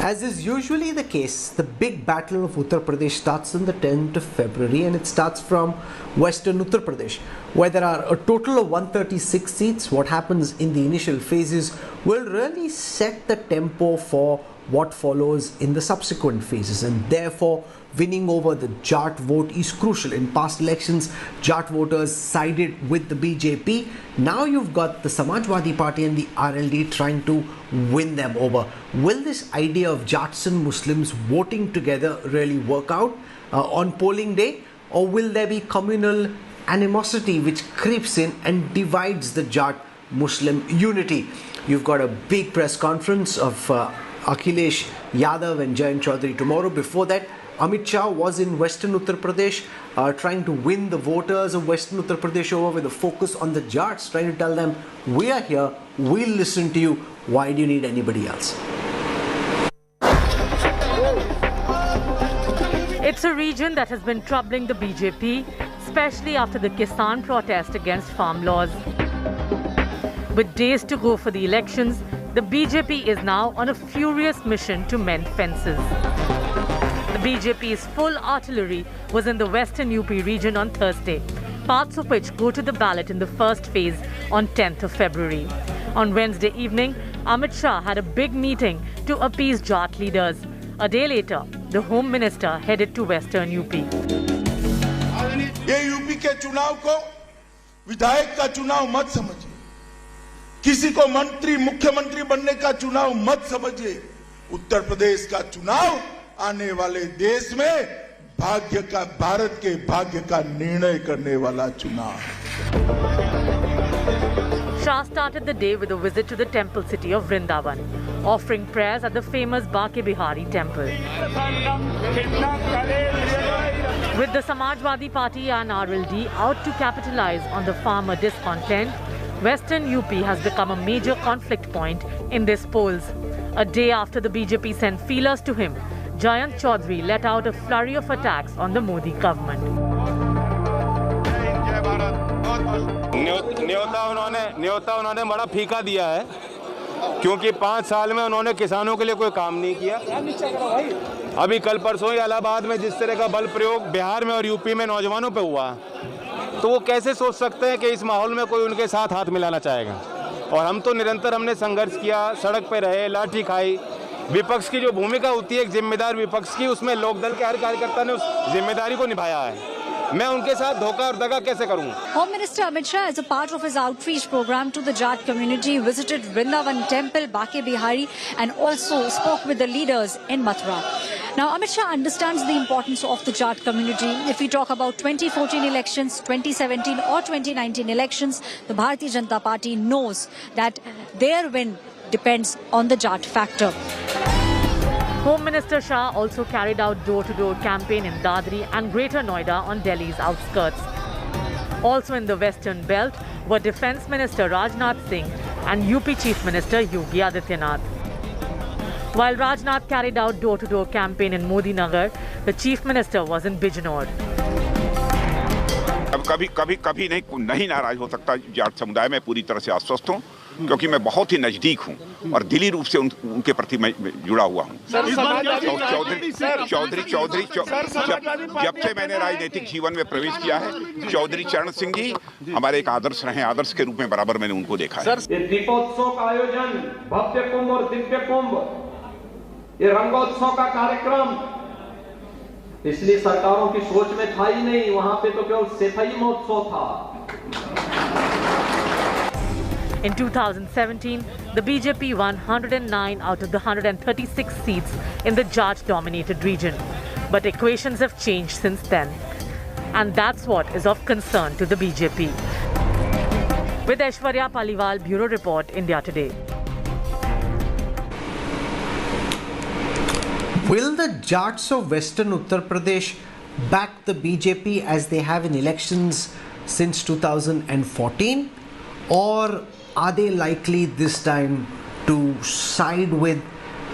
As is usually the case, the big battle of Uttar Pradesh starts on the 10th of February, and it starts from Western Uttar Pradesh, where there are a total of 136 seats. What happens in the initial phases will really set the tempo for what follows in the subsequent phases, and therefore winning over the Jat vote is crucial. In past elections, Jat voters sided with the BJP. Now you've got the Samajwadi Party and the RLD trying to win them over. Will this idea of Jats and Muslims voting together really work out on polling day, or will there be communal animosity which creeps in and divides the Jat Muslim unity? You've got a big press conference of Akhilesh Yadav and Jayant Chaudhary tomorrow. Before that, Amit Shah was in Western Uttar Pradesh trying to win the voters of Western Uttar Pradesh over with a focus on the Jats, trying to tell them, we are here, we'll listen to you, why do you need anybody else? It's a region that has been troubling the BJP, especially after the Kisan protest against farm laws. With days to go for the elections, the BJP is now on a furious mission to mend fences. The BJP's full artillery was in the Western UP region on Thursday, parts of which go to the ballot in the first phase on 10th of February. On Wednesday evening, Amit Shah had a big meeting to appease Jat leaders. A day later, the Home Minister headed to Western UP. ये UP के चुनाव को विधायक का चुनाव मत समझिए, किसी को मंत्री मुख्यमंत्री बनने का चुनाव मत समझिए। उत्तर प्रदेश का चुनाव आने वाले देश में भाग्य का, भारत के भाग्य का निर्णय करने वाला चुनाव। Shah started the day with a visit to the temple city of Vrindavan, offering prayers at the famous Bake Bihari temple. With the Samajwadi Party and RLD out to capitalize on the farmer discontent, Western UP has become a major conflict point in these polls. A day after the BJP sent feelers to him, Jayant Chaudhary let out a flurry of attacks on the Modi government. न्योता उन्होंने बड़ा फीका दिया है, क्योंकि 5 साल में उन्होंने किसानों के लिए कोई काम नहीं किया। अभी कल परसों ही इलाहाबाद में जिस तरह का बल प्रयोग बिहार में और यूपी में नौजवानों पे हुआ, तो वो कैसे सोच सकते हैं कि इस माहौल में कोई उनके साथ हाथ मिलाना चाहेगा। और हम तो निरंतर हमने संघर्ष किया, सड़क पे रहे, लाठी खाई। विपक्ष की जो भूमिका होती है एक जिम्मेदार विपक्ष की, उसमें लोकदल के हर कार्यकर्ता ने उस जिम्मेदारी को निभाया है। मैं उनके साथ धोखा और दगा कैसे करूं? Home Minister Amit Shah, as a part of his outreach program to the Jat community, visited Vrindavan Temple, Bake Bihari, and also spoke with the leaders in Mathura. Now, Amit Shah understands the importance of the Jat community. If we talk about 2014 elections, 2017 or 2019 elections, the Bharatiya Janata Party knows that their win depends on the Jat factor. Home Minister Shah also carried out door-to-door campaign in Dadri and Greater Noida on Delhi's outskirts. Also in the Western Belt were Defence Minister Rajnath Singh and UP Chief Minister Yogi Adityanath. While Rajnath carried out door-to-door campaign in Modi Nagar, the Chief Minister was in Bijnor. अब कभी नहीं नाराज हो सकता जाट समुदाय में पूरी तरह से आश्वस्त हूं, क्योंकि मैं बहुत ही नजदीक हूं और दिली रूप से उनके प्रति मैं जुड़ा हुआ हूं। चौधरी जब से मैंने राजनीतिक जीवन में प्रवेश किया है, चौधरी चरण सिंह जी हमारे एक आदर्श रहे, आदर्श के रूप में बराबर मैंने उनको देखा है। ये दीपोत्सव का आयोजन, भव्य कुंभ और दिव्य कुंभ, ये रंगोत्सव का कार्यक्रम पिछली सरकारों की सोच में था ही नहीं। वहां पे तो केवल सफाई महोत्सव था। In 2017, the BJP won 109 out of the 136 seats in the Jat-dominated region. But equations have changed since then. And that's what is of concern to the BJP. With Aishwarya Paliwal, Bureau Report, India Today. Will the Jats of Western Uttar Pradesh back the BJP as they have in elections since 2014? Or are they likely this time to side with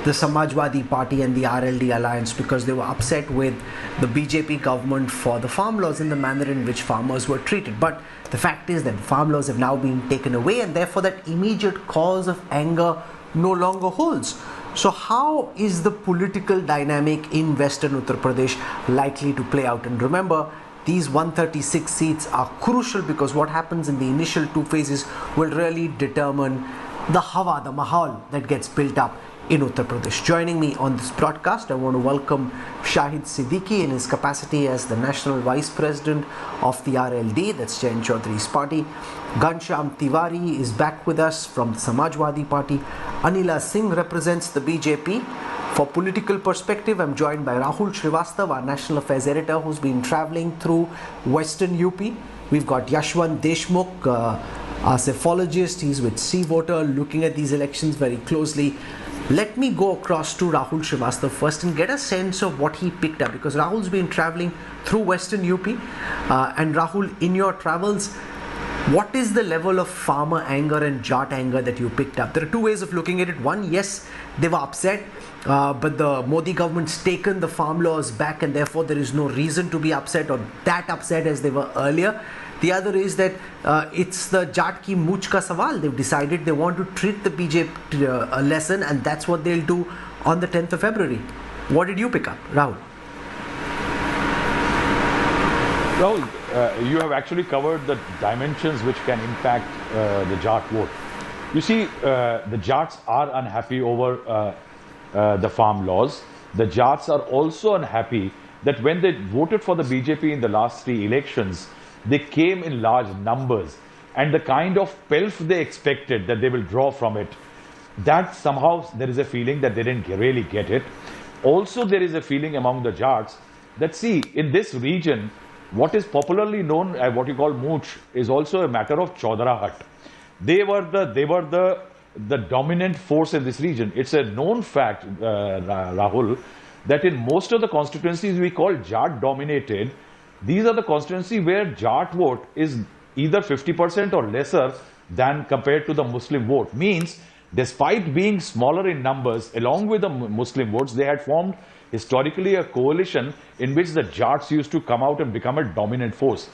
the Samajwadi Party and the RLD alliance because they were upset with the BJP government for the farm laws and the manner in which farmers were treated? But the fact is that farm laws have now been taken away, and therefore that immediate cause of anger no longer holds. So how is the political dynamic in Western Uttar Pradesh likely to play out? And remember, these 136 seats are crucial because what happens in the initial two phases will really determine the hawa, the mahal that gets built up in Uttar Pradesh. Joining me on this broadcast, I want to welcome Shahid Siddiqui in his capacity as the National Vice President of the RLD, that's Jayant Chaudhary's party. Ghanshyam Tiwari is back with us from the Samajwadi Party. Anila Singh represents the BJP. For political perspective, I'm joined by Rahul Srivastava, our National Affairs Editor, who's been travelling through Western UP. We've got Yashwant Deshmukh, our psephologist. He's with C Voter, looking at these elections very closely. Let me go across to Rahul Srivastava first and get a sense of what he picked up, because Rahul's been travelling through Western UP. And Rahul, in your travels, what is the level of farmer anger and Jat anger that you picked up? There are two ways of looking at it. One, yes, they were upset, but the Modi government's taken the farm laws back and therefore there is no reason to be upset or that upset as they were earlier. The other is that it's the Jat ki mooch ka sawal. They've decided they want to treat the BJP a lesson, and that's what they'll do on the 10th of February. What did you pick up, Rahul? Rahul, you have actually covered the dimensions which can impact the Jat vote. You see, the Jats are unhappy over the farm laws. The Jats are also unhappy that when they voted for the BJP in the last three elections, they came in large numbers, and the kind of pelf they expected that they will draw from it, that somehow there is a feeling that they didn't really get it. Also, there is a feeling among the Jats that, see, in this region, what is popularly known as what you call mooch is also a matter of chaudharahat. They were the dominant force in this region. It's a known fact, Rahul, that in most of the constituencies we call Jat dominated, these are the constituencies where Jat vote is either 50% or lesser than compared to the Muslim vote. Means, despite being smaller in numbers, along with the Muslim votes, they had formed historically a coalition in which the Jats used to come out and become a dominant force.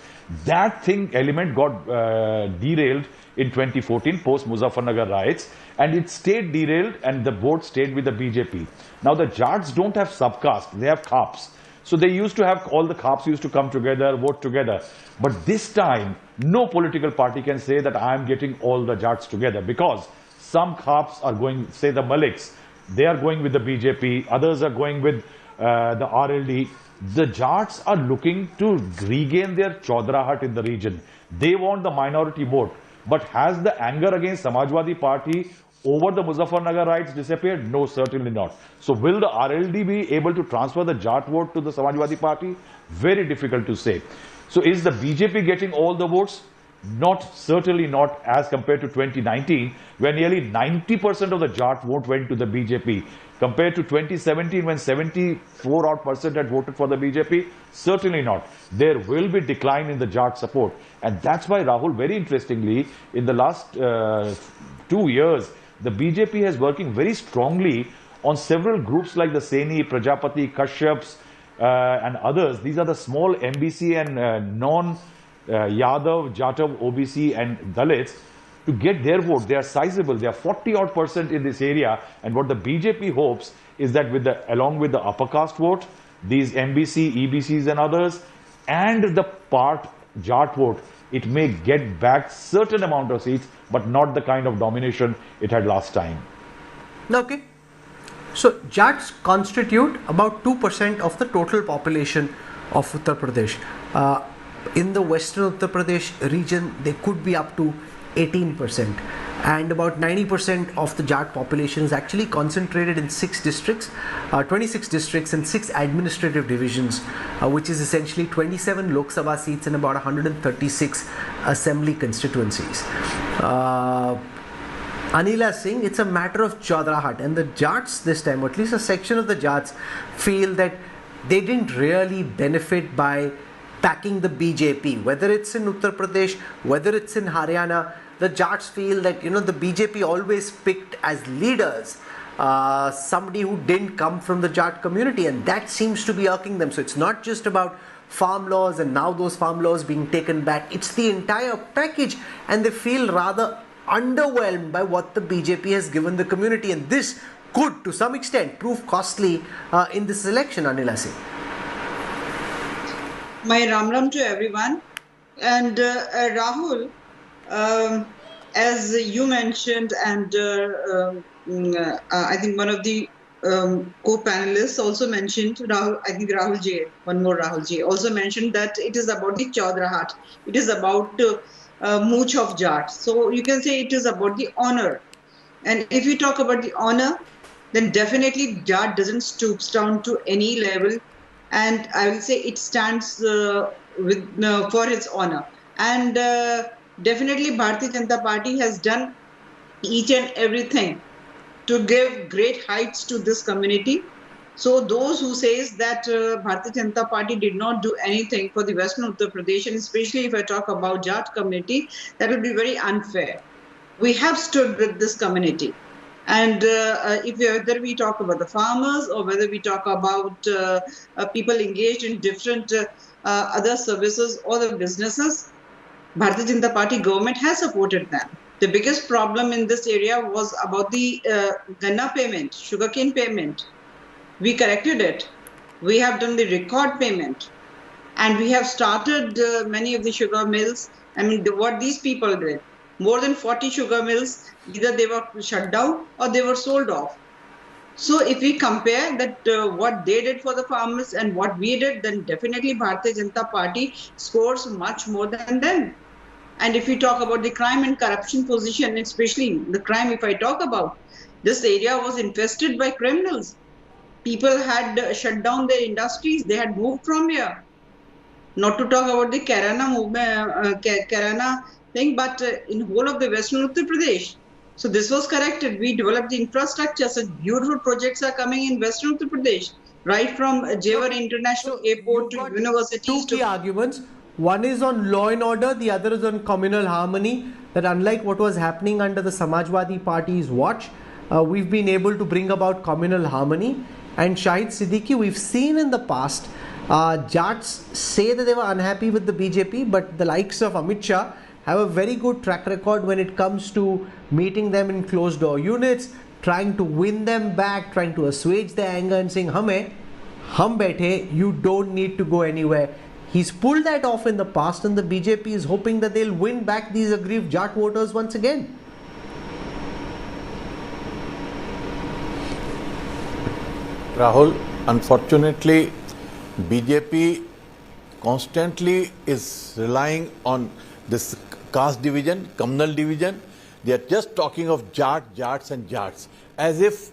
That element got derailed in 2014 post Muzaffarnagar riots, and it stayed derailed and the vote stayed with the BJP. Now the Jats don't have subcaste, they have khaaps. So they used to have, all the khaaps used to come together, vote together. But this time, no political party can say that I am getting all the Jats together, because some khaaps are going, say the Maliks, they are going with the BJP, others are going with the RLD. The Jats are looking to regain their chaudharahat in the region. They want the minority vote. But has the anger against Samajwadi Party over the Muzaffarnagar riots disappeared? No, certainly not. So will the RLD be able to transfer the Jat vote to the Samajwadi Party? Very difficult to say. So is the BJP getting all the votes? Not, certainly not, as compared to 2019, where nearly 90% of the Jat vote went to the BJP. Compared to 2017, when 74% had voted for the BJP, certainly not. There will be decline in the Jat support. And that's why, Rahul, very interestingly, in the last 2 years, the BJP has working very strongly on several groups like the Seni, Prajapati, Kashyaps, and others. These are the small MBC and non-Yadav, Jatav, OBC and Dalits, to get their vote. They are sizable. They are 40% in this area. And what the BJP hopes is that along with the upper caste vote, these MBC, EBCs and others, and the part Jat vote, it may get back certain amount of seats, but not the kind of domination it had last time. Okay. So Jats constitute about 2% of the total population of Uttar Pradesh. In the Western Uttar Pradesh region, they could be up to 18%, and about 90% of the Jat population is actually concentrated in 26 districts and 6 administrative divisions, which is essentially 27 Lok Sabha seats and about 136 assembly constituencies. Anila Singh, it's a matter of chaudharahat, and the Jats this time, or at least a section of the Jats, feel that they didn't really benefit by backing the BJP, whether it's in Uttar Pradesh, whether it's in Haryana. The Jats feel that, the BJP always picked as leaders somebody who didn't come from the Jat community, and that seems to be irking them. So it's not just about farm laws and now those farm laws being taken back. It's the entire package, and they feel rather underwhelmed by what the BJP has given the community, and this could, to some extent, prove costly in this election, Anila Singh. My Ram to everyone. And Rahul, as you mentioned, and I think one of the co-panelists also mentioned, Rahul Ji, one more Rahul Ji, also mentioned that it is about the Chaudrahat. It is about mooch of Jat. So you can say it is about the honor. And if you talk about the honor, then definitely Jat doesn't stoop down to any level. And I will say it stands for its honor. And definitely Bharatiya Janata Party has done each and everything to give great heights to this community. So those who says that Bharatiya Janata Party did not do anything for the Western Uttar Pradesh, and especially if I talk about Jat community, that will be very unfair. We have stood with this community. And whether we talk about the farmers or whether we talk about people engaged in different other services or the businesses, Bharatiya Janata Party government has supported them. The biggest problem in this area was about the ganna payment, sugarcane payment. We corrected it. We have done the record payment. And we have started many of the sugar mills. I mean, what these people did, more than 40 sugar mills, either they were shut down or they were sold off. So if we compare that what they did for the farmers and what we did, then definitely Bharatiya Janata Party scores much more than them. And if we talk about the crime and corruption position, especially the crime if I talk about, this area was infested by criminals. People had shut down their industries. They had moved from here. Not to talk about the Kirana movement, Kirana thing, but in whole of the Western Uttar Pradesh. So this was corrected. We developed the infrastructure. Such beautiful projects are coming in Western Uttar Pradesh, right from Jewar International Airport to universities. Two key arguments. One is on law and order, the other is on communal harmony, that unlike what was happening under the Samajwadi Party's watch, we've been able to bring about communal harmony. And Shahid Siddiqui, we've seen in the past, Jats say that they were unhappy with the BJP, but the likes of Amit Shah have a very good track record when it comes to meeting them in closed door units, trying to win them back, trying to assuage their anger and saying, hum baithe, you don't need to go anywhere. He's pulled that off in the past, and the BJP is hoping that they'll win back these aggrieved Jat voters once again. Rahul, unfortunately, BJP constantly is relying on this caste division, communal division. They are just talking of Jats and Jats, as if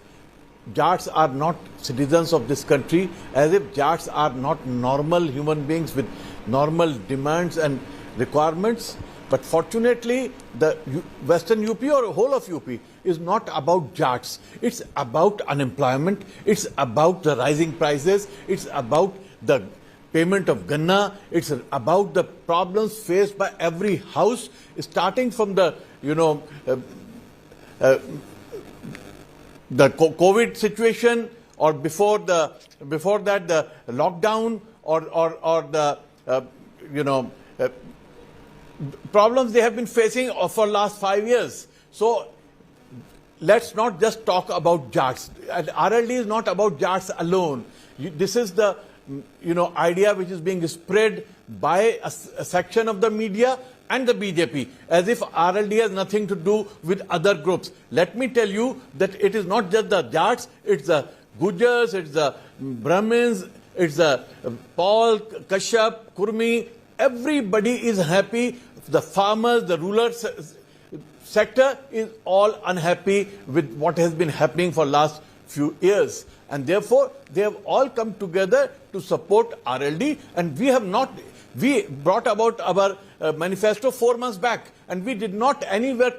Jats are not citizens of this country, as if Jats are not normal human beings with normal demands and requirements. But fortunately, the Western UP or whole of UP is not about Jats. It's about unemployment. It's about the rising prices. It's about the payment of ganna. It's about the problems faced by every house, starting from the, the COVID situation, or before that the lockdown, or the problems they have been facing for last 5 years. So let's not just talk about Jats. And RLD is not about Jats alone. This is the idea which is being spread by a section of the media and the BJP, as if RLD has nothing to do with other groups. Let me tell you that it is not just the Jats, it's the Gujars, it's the Brahmins, it's the Paul, Kashyap, Kurmi. Everybody is happy. The farmers, the rural sector is all unhappy with what has been happening for last few years. And therefore, they have all come together to support RLD. And we brought about our manifesto 4 months back, and we did not anywhere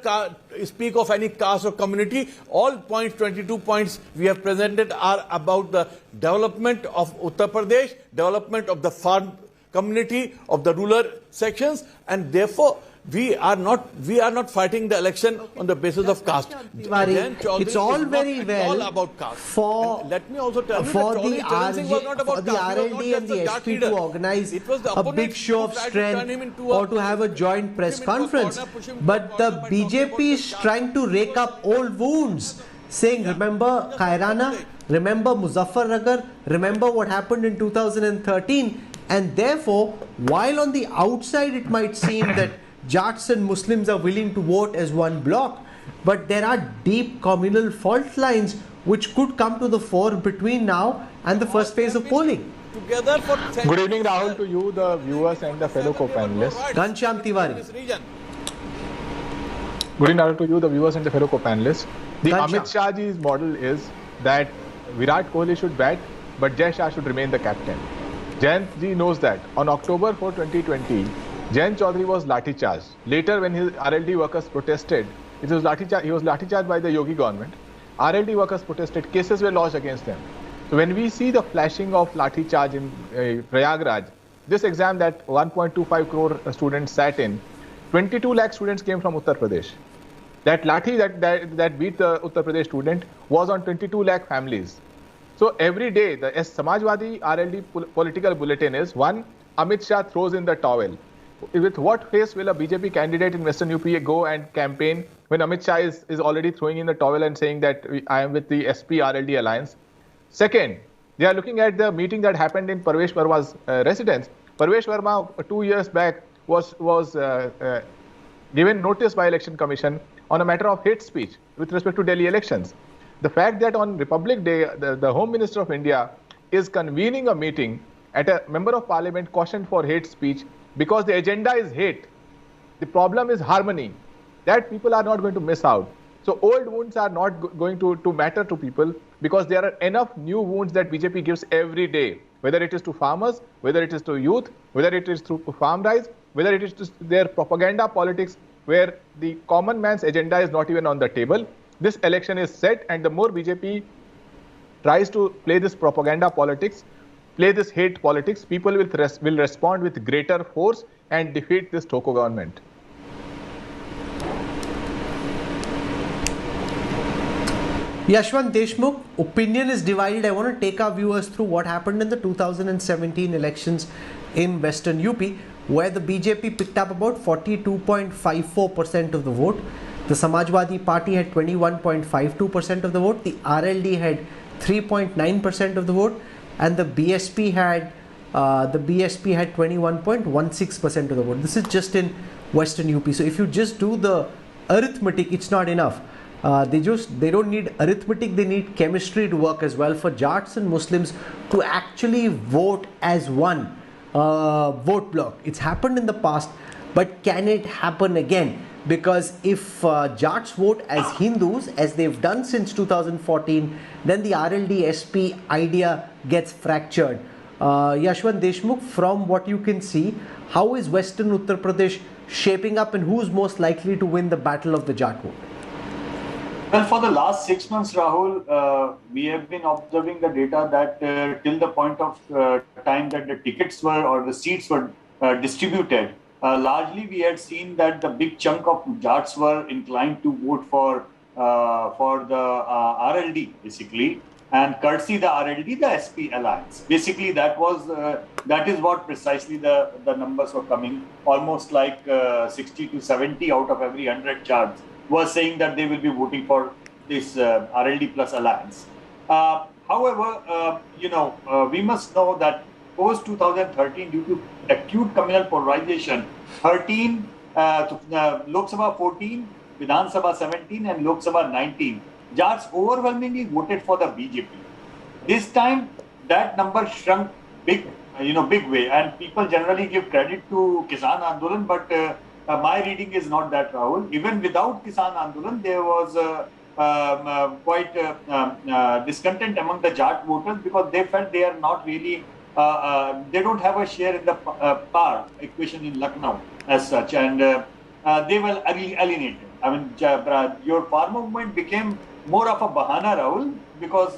speak of any caste or community. All points, 22 points we have presented, are about the development of Uttar Pradesh, development of the farm community, of the rural sections, and therefore we are not fighting the election on the basis of caste. It's all very well about caste. For let me also tell you for the RLD and the SP to organize a big show of strength or to have a joint press conference, but the BJP is trying to rake up old wounds. saying, remember Kairana, remember Muzaffarnagar, remember what happened in 2013. And therefore, while on the outside it might seem that Jats and Muslims are willing to vote as one bloc, but there are deep communal fault lines which could come to the fore between now and the first phase of polling. Together for Good evening, Rahul, to you, the viewers and the fellow co-panelists. Ghanshyam Tiwari. Good evening, Rahul, to you, the viewers and the fellow co-panelists. The Ghanshyam. Amit Shah ji's model is that Virat Kohli should bat, but Jai Shah should remain the captain. Jayant ji knows that. On October 4, 2020, Jayant Chaudhary was lathi charged. Later, when his RLD workers protested, he was lathi charged by the Yogi government. RLD workers protested, cases were lodged against them. So when we see the flashing of lathi charge in Prayagraj, this exam that 1.25 crore students sat in, 22 lakh students came from Uttar Pradesh. That lathi that beat the Uttar Pradesh student was on 22 lakh families. So every day, the Samajwadi RLD political bulletin is, one, Amit Shah throws in the towel. With what face will a BJP candidate in Western UP go and campaign when Amit Shah is already throwing in the towel and saying that I am with the SP RLD alliance? Second, they are looking at the meeting that happened in Parvesh Verma's residence. Parvesh Verma 2 years back was given notice by Election Commission on a matter of hate speech with respect to Delhi elections. The fact that on Republic Day, the Home Minister of India is convening a meeting at a member of parliament cautioned for hate speech because the agenda is hate. The problem is harmony. That people are not going to miss out. So old wounds are not going to matter to people because there are enough new wounds that BJP gives every day, whether it is to farmers, whether it is to youth, whether it is through farm rise, whether it is to their propaganda politics where the common man's agenda is not even on the table. This election is set, and the more BJP tries to play this propaganda politics, play this hate politics, people will respond with greater force and defeat this Toko government. Yashwant Deshmukh, opinion is divided. I want to take our viewers through what happened in the 2017 elections in Western UP, where the BJP picked up about 42.54% of the vote. The Samajwadi Party had 21.52% of the vote. The RLD had 3.9% of the vote, and the BSP had 21.16% of the vote. This is just in Western UP. So if you just do the arithmetic, it's not enough. They don't need arithmetic, they need chemistry to work as well for Jats and Muslims to actually vote as one vote block. It's happened in the past, but can it happen again? Because if Jats vote as Hindus, as they've done since 2014, then the RLD SP idea gets fractured. Yashwant Deshmukh, from what you can see, how is Western Uttar Pradesh shaping up, and who's most likely to win the battle of the Jat vote? Well, for the last 6 months, Rahul, we have been observing the data that till the point of time that the tickets were or the seats were distributed, largely we had seen that the big chunk of Jats were inclined to vote for the RLD, basically, and courtesy the RLD, the SP alliance. Basically, that is what precisely the numbers were coming, almost like 60 to 70 out of every 100 Jats was saying that they will be voting for this RLD plus alliance. However, we must know that post 2013, due to acute communal polarization, 13, Lok Sabha 14, Vidhan Sabha 17, and Lok Sabha 19, Jats overwhelmingly voted for the BJP. This time, that number shrunk big way, and people generally give credit to Kisan Andolan, but my reading is not that, Rahul. Even without Kisan Andolan, there was quite discontent among the Jat voters because they felt they are not really, they don't have a share in the power equation in Lucknow as such, and they were alienated. I mean, your farmer movement became more of a bahana, Rahul, because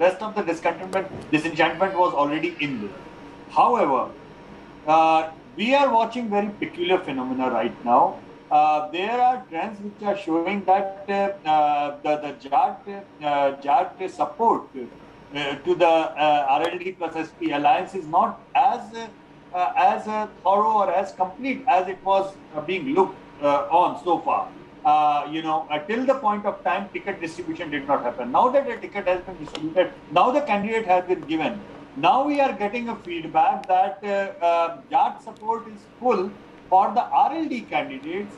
rest of the disenchantment was already in there. However, we are watching very peculiar phenomena right now. There are trends which are showing that the Jat support to the RLD plus SP alliance is not as thorough or as complete as it was being looked on so far. till the point of time ticket distribution did not happen. Now that the ticket has been distributed, now the candidate has been given. Now we are getting a feedback that Jat support is full for the RLD candidates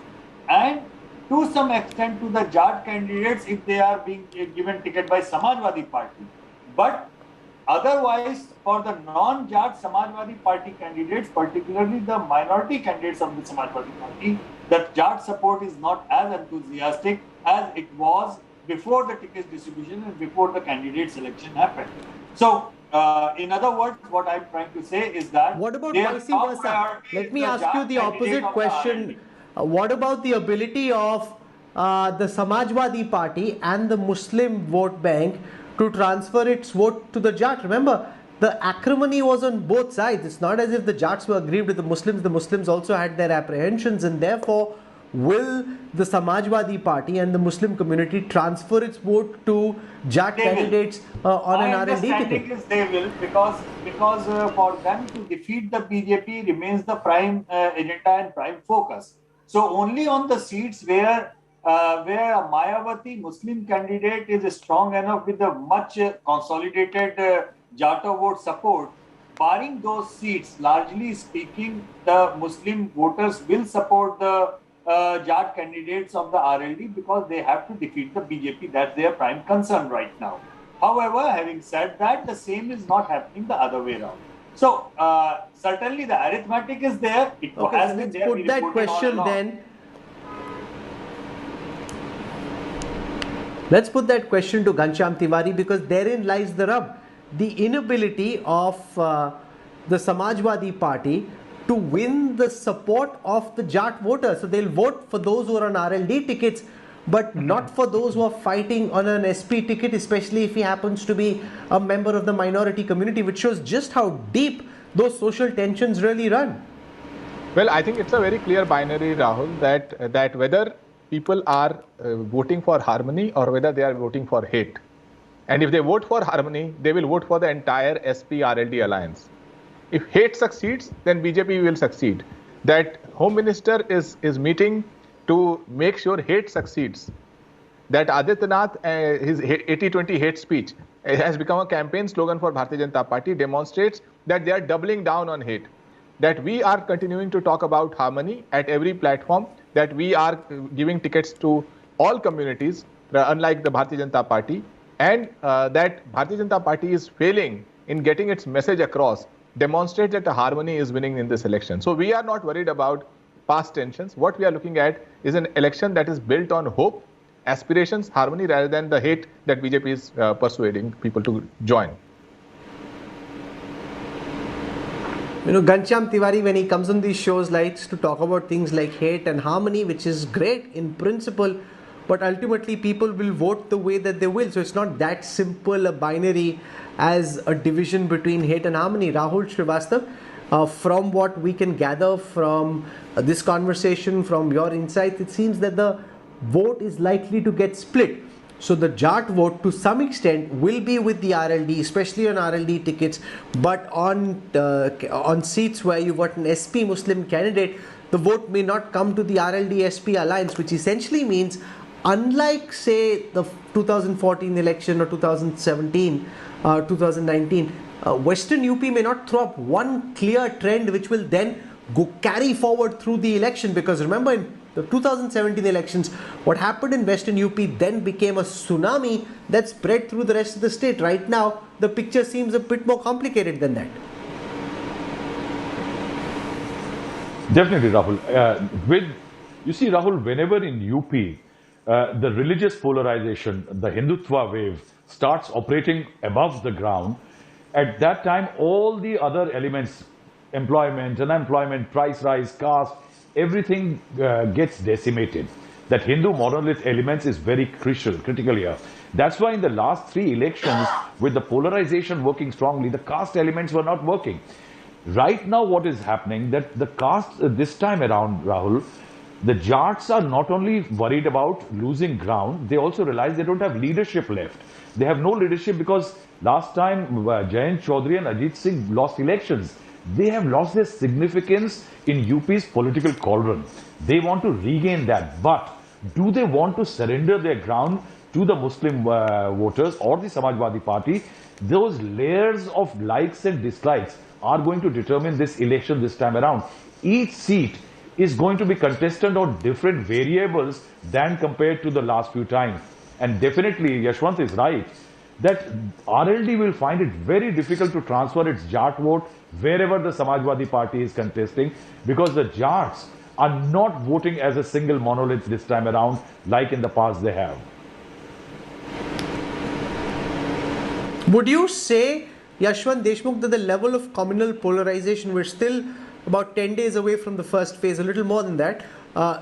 and to some extent to the Jat candidates if they are being given ticket by Samajwadi Party. But otherwise, for the non-Jat Samajwadi Party candidates, particularly the minority candidates of the Samajwadi Party, the Jat support is not as enthusiastic as it was before the ticket distribution and before the candidate selection happened. So, in other words, what I'm trying to say is that... What about vice versa? Let me ask you the opposite question. What about the ability of the Samajwadi Party and the Muslim vote bank to transfer its vote to the Jat? Remember, the acrimony was on both sides. It's not as if the Jats were aggrieved with the Muslims also had their apprehensions, and therefore will the Samajwadi Party and the Muslim community transfer its vote to Jat candidates on an RLD ticket? Is they will, because for them to defeat the BJP remains the prime agenda and prime focus. So only on the seats where a Mayawati Muslim candidate is strong enough with a much consolidated Jata vote support, barring those seats, largely speaking, the Muslim voters will support the Jat candidates of the RLD because they have to defeat the BJP. That's their prime concern right now. However, having said that, the same is not happening the other way around. So, certainly the arithmetic is there. It has been there. Put that question then. Let's put that question to Ghanshyam Tiwari, because therein lies the rub. The inability of the Samajwadi Party to win the support of the Jat voters. So they'll vote for those who are on RLD tickets, but not for those who are fighting on an SP ticket, especially if he happens to be a member of the minority community, which shows just how deep those social tensions really run. Well, I think it's a very clear binary, Rahul, that whether people are voting for harmony or whether they are voting for hate. And if they vote for harmony, they will vote for the entire SP-RLD alliance. If hate succeeds, then BJP will succeed. That Home Minister is meeting to make sure hate succeeds. That Adityanath, his 80-20 hate speech has become a campaign slogan for Bharatiya Janata Party, demonstrates that they are doubling down on hate. That we are continuing to talk about harmony at every platform, that we are giving tickets to all communities, unlike the Bharatiya Janata Party, and that Bharatiya Janata Party is failing in getting its message across, demonstrate that the harmony is winning in this election. So we are not worried about past tensions. What we are looking at is an election that is built on hope, aspirations, harmony, rather than the hate that BJP is persuading people to join. You know, Ghanshyam Tiwari, when he comes on these shows, likes to talk about things like hate and harmony, which is great in principle, but ultimately people will vote the way that they will. So it's not that simple a binary as a division between hate and harmony. Rahul Srivastav, from what we can gather from this conversation, from your insights, it seems that the vote is likely to get split. So the Jat vote to some extent will be with the RLD, especially on RLD tickets, but on seats where you've got an SP Muslim candidate, the vote may not come to the RLD SP alliance, which essentially means, unlike say the 2014 election or 2017, 2019, Western UP may not throw up one clear trend which will then carry forward through the election. Because remember, in the 2017 elections, what happened in Western UP then became a tsunami that spread through the rest of the state. Right now, the picture seems a bit more complicated than that. Definitely, Rahul. You see, Rahul, whenever in UP, the religious polarization, the Hindutva wave starts operating above the ground, at that time, all the other elements, employment, unemployment, price rise, caste, everything gets decimated. That Hindu monolith elements is very critical here. That's why in the last 3 elections, with the polarization working strongly, the caste elements were not working. Right now, what is happening, that the caste this time around, Rahul, the Jats are not only worried about losing ground, they also realize they don't have leadership left. They have no leadership because last time Jayant Chaudhary and Ajit Singh lost elections. They have lost their significance in UP's political cauldron. They want to regain that. But Do they want to surrender their ground to the Muslim voters or the Samajwadi Party? Those layers of likes and dislikes are going to determine this election this time around. Each seat is going to be contested on different variables than compared to the last few times. And definitely, Yashwant is right that RLD will find it very difficult to transfer its Jat vote wherever the Samajwadi Party is contesting, because the Jats are not voting as a single monolith this time around like in the past they have. Would you say, Yashwant Deshmukh, that the level of communal polarization, we're still about 10 days away from the first phase, a little more than that,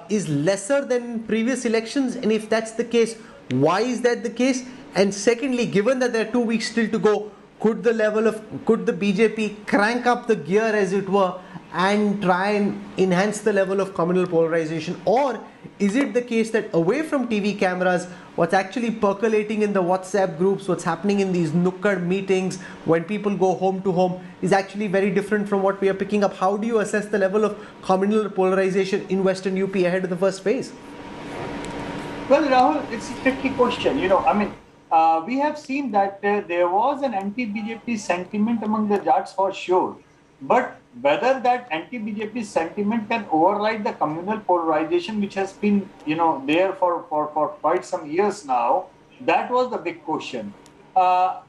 is lesser than previous elections? And if that's the case, why is that the case? And secondly, given that there are 2 weeks still to go, could the BJP crank up the gear, as it were, and try and enhance the level of communal polarization? Or is it the case that away from TV cameras, what's actually percolating in the WhatsApp groups, what's happening in these nukkad meetings when people go home to home, is actually very different from what we are picking up? How do you assess the level of communal polarization in Western UP ahead of the first phase? Well, Rahul, it's a tricky question. We have seen that there was an anti-BJP sentiment among the Jats for sure. But whether that anti-BJP sentiment can override the communal polarization, which has been, there for quite some years now, that was the big question.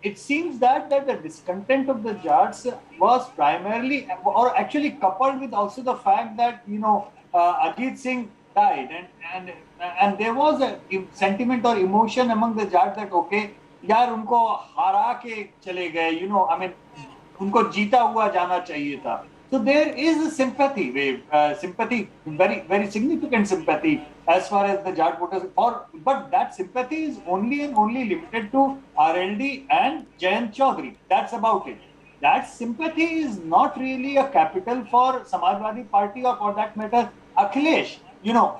It seems that the discontent of the Jats was primarily, or actually coupled with also the fact that, Ajit Singh died, and there was a sentiment or emotion among the Jats that, okay, yaar unko hara ke chale gaye, unko jeeta hua jana chahiye tha. So there is a sympathy wave, very, very significant sympathy as far as the Jat voters, but that sympathy is only and only limited to RLD and Jayant Chaudhary. That's about it. That sympathy is not really a capital for Samajwadi Party or, for that matter, Akhilesh.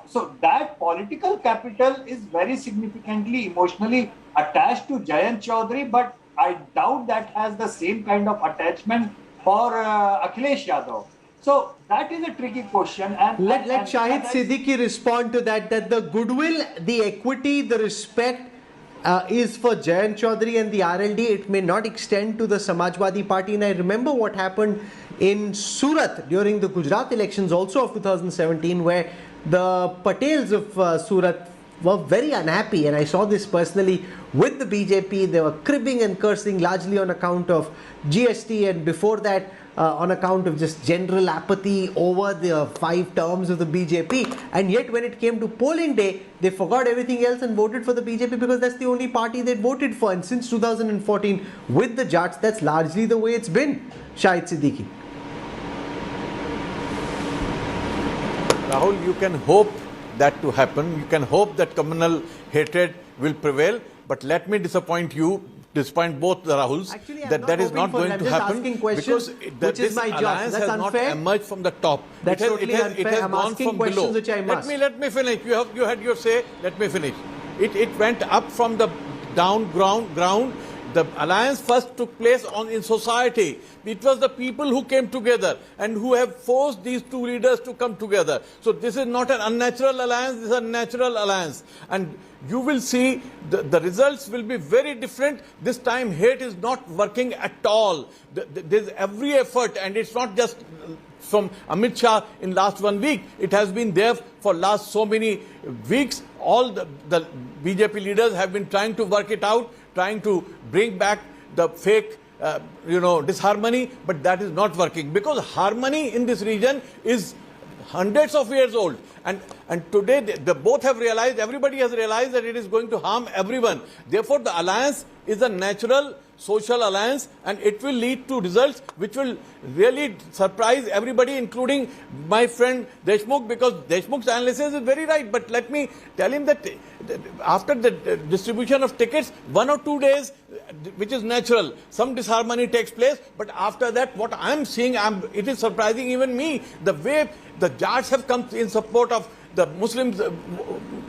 So that political capital is very significantly emotionally attached to Jayant Chaudhary, but I doubt that has the same kind of attachment for Akhilesh Yadav. So that is a tricky question. And let Shahid Siddiqui respond to that the goodwill, the equity, the respect is for Jayant Chaudhary and the RLD. It may not extend to the Samajwadi Party. And I remember what happened in Surat during the Gujarat elections also of 2017, where the Patels of Surat were very unhappy, and I saw this personally with the BJP. They were cribbing and cursing largely on account of GST, and before that on account of just general apathy over the 5 terms of the BJP. And yet when it came to polling day, they forgot everything else and voted for the BJP because that's the only party they voted for. And since 2014 with the Jats, that's largely the way it's been. Shahid Siddiqui. Rahul, you can hope that to happen. You can hope that communal hatred will prevail. But let me disappoint both the Rahuls. Actually, that is not going to happen because this alliance has not emerged from the top. That's totally unfair. It has gone from below. Which I must. Let me finish. You had your say. Let me finish. It went up from the ground. The alliance first took place in society. It was the people who came together and who have forced these two leaders to come together. So this is not an unnatural alliance, this is a natural alliance. And you will see the results will be very different. This time hate is not working at all. There's every effort, and it's not just from Amit Shah in last 1 week. It has been there for last so many weeks. All the BJP leaders have been trying to work it out, trying to bring back the fake disharmony, but that is not working because harmony in this region is hundreds of years old. And today they both have realized, everybody has realized that it is going to harm everyone. Therefore, the alliance is a natural social alliance, and it will lead to results which will really surprise everybody, including my friend Deshmukh, because Deshmukh's analysis is very right. But let me tell him that after the distribution of tickets, 1 or 2 days, which is natural, some disharmony takes place. But after that, what I'm seeing, it is surprising even me, the way the Jats have come in support of the Muslims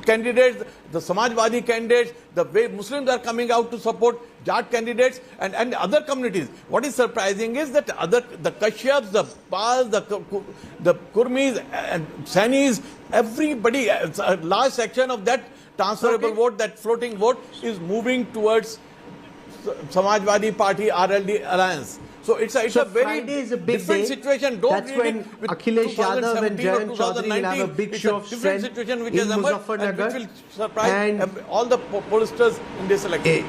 candidates, the Samajwadi candidates, the way Muslims are coming out to support Jat candidates and other communities. What is surprising is that the Kashyabs, the Pals, the Kurmis and Sanis, everybody, a large section of that transferable vote, that floating vote is moving towards Samajwadi Party RLD alliance. So it's a very different situation. Don't That's when Akhilesh Yadav and Jayant Chaudhary will have a big show of strength situation which in has emerged and which will surprise all the pollsters in this election.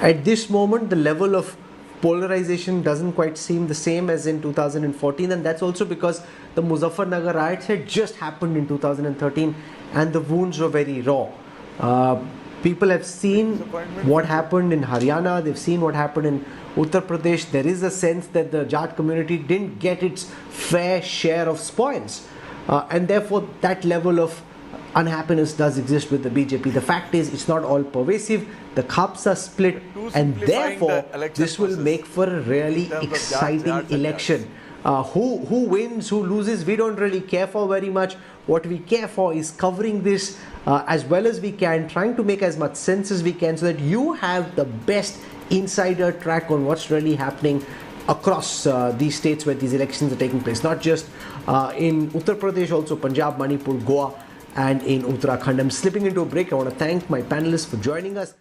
At this moment, the level of polarization doesn't quite seem the same as in 2014, and that's also because the Muzaffarnagar riots had just happened in 2013 and the wounds were very raw. People have seen what happened in Haryana, they've seen what happened in Uttar Pradesh. There is a sense that the Jat community didn't get its fair share of spoils, and therefore that level of unhappiness does exist with the BJP. The fact is, it's not all pervasive. The cups are split, and therefore this will make for a really exciting election. Who wins, who loses, we don't really care for very much. What we care for is covering this as well as we can, trying to make as much sense as we can so that you have the best insider track on what's really happening across these states where these elections are taking place. Not just in Uttar Pradesh, also Punjab, Manipur, Goa and in Uttarakhand. I'm slipping into a break. I want to thank my panelists for joining us.